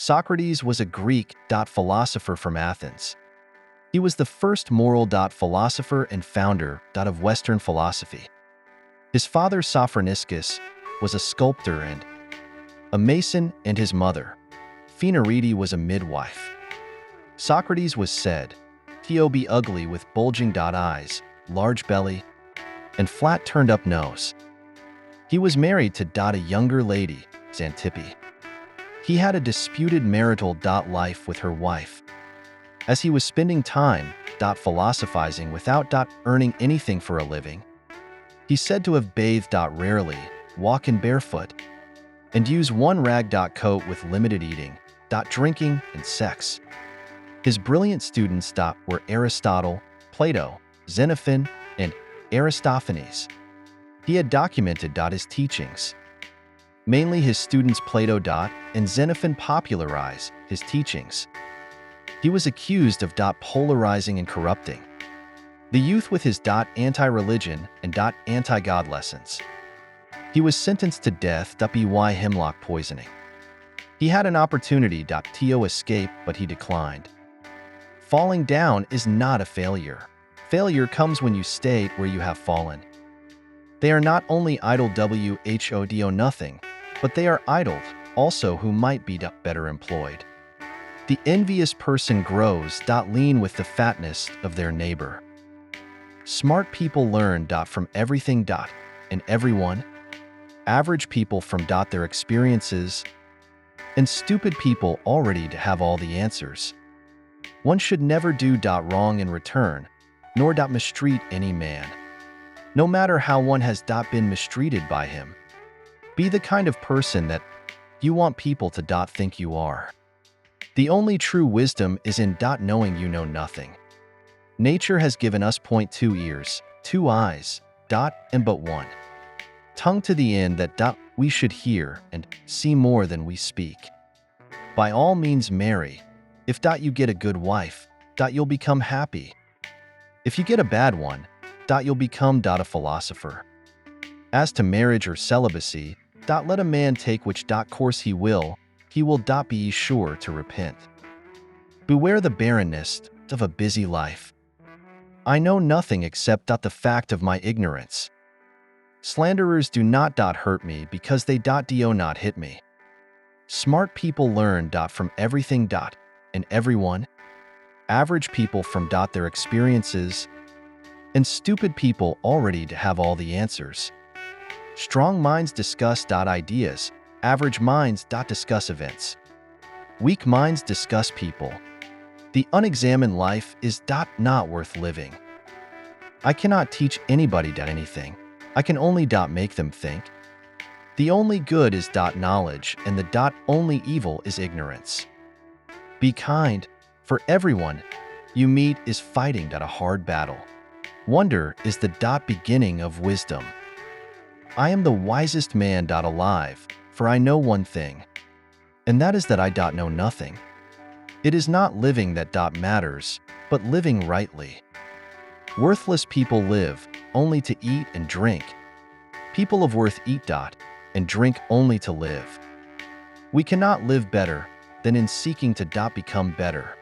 Socrates was a Greek philosopher from Athens. He was the first moral philosopher and founder of Western philosophy. His father Sophroniskis was a sculptor and a mason, and his mother, Phaenarete, was a midwife. Socrates was said to be ugly with bulging eyes, large belly, and flat turned-up nose. He was married to a younger lady, Xanthippe. He had a disputed marital life with her wife. As he was spending time philosophizing without earning anything for a living, he's said to have bathed rarely, walk in barefoot, and use one rag coat with limited eating, drinking, and sex. His brilliant students were Aristotle, Plato, Xenophon, and Aristophanes. He had documented his teachings. Mainly his students Plato and Xenophon popularize his teachings. He was accused of polarizing and corrupting the youth with his anti-religion and anti-God lessons. He was sentenced to death by hemlock poisoning. He had an opportunity to escape, but he declined. Falling down is not a failure. Failure comes when you stay where you have fallen. They are not only idle who nothing, but they are idle also who might be better employed. The envious person grows lean with the fatness of their neighbor. Smart people learn from everything and everyone. Average people from their experiences, and stupid people already have all the answers. One should never do wrong in return, nor mistreat any man. No matter how one has been mistreated by him. Be the kind of person that you want people to think you are. The only true wisdom is in knowing you know nothing. Nature has given us 2 ears, 2 eyes, and but 1 tongue to the end that we should hear and see more than we speak. By all means marry. If you get a good wife, you'll become happy. If you get a bad one, you'll become a philosopher. As to marriage or celibacy, let a man take which course he will be sure to repent. Beware the barrenness of a busy life. I know nothing except the fact of my ignorance. Slanderers do not hurt me because they do not hit me. Smart people learn from everything and everyone. Average people from their experiences, and stupid people already have all the answers. Strong minds discuss ideas, average minds discuss events. Weak minds discuss people. The unexamined life is not worth living. I cannot teach anybody anything. I can only make them think. The only good is knowledge, and the only evil is ignorance. Be kind, for everyone you meet is fighting a hard battle. Wonder is the beginning of wisdom. I am the wisest man alive, for I know one thing, and that is that I know nothing. It is not living that matters, but living rightly. Worthless people live only to eat and drink. People of worth eat and drink only to live. We cannot live better than in seeking to become better.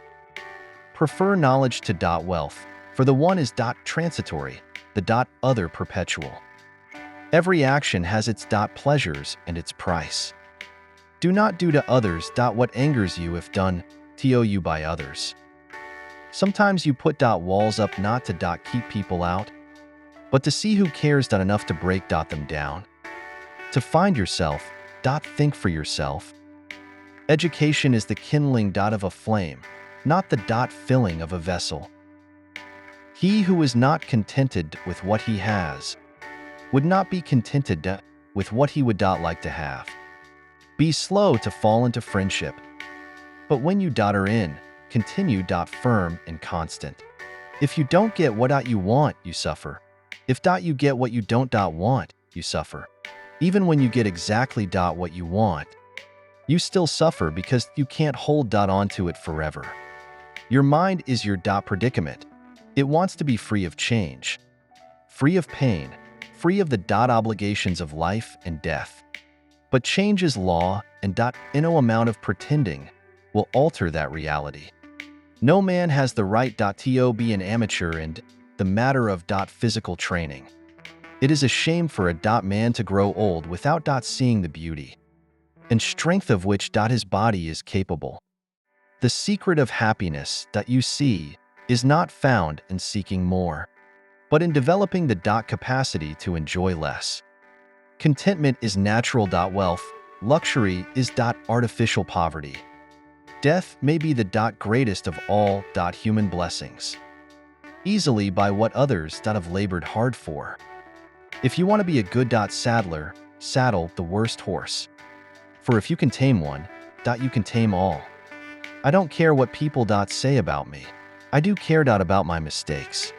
Prefer knowledge to wealth, for the one is transitory, the other perpetual. Every action has its pleasures and its price. Do not do to others what angers you if done to you by others. Sometimes you put walls up not to keep people out, but to see who cares enough to break them down. To find yourself, think for yourself. Education is the kindling of a flame, not the filling of a vessel. He who is not contented with what he has would not be contented with what he would like to have. Be slow to fall into friendship, but when you are in, continue firm and constant. If you don't get what you want, you suffer. If you get what you don't want, you suffer. Even when you get exactly what you want, you still suffer because you can't hold onto it forever. Your mind is your predicament. It wants to be free of change, free of pain, free of the obligations of life and death. But change is law, and no amount of pretending will alter that reality. No man has the right to be an amateur in the matter of physical training. It is a shame for a man to grow old without seeing the beauty and strength of which his body is capable. The secret of happiness you see is not found in seeking more, but in developing the capacity to enjoy less. Contentment is natural. Wealth, luxury is artificial poverty. Death may be the greatest of all human blessings, easily by what others have labored hard for. If you want to be a good saddler, saddle the worst horse. For if you can tame one, you can tame all. I don't care what people say about me. I do care about my mistakes.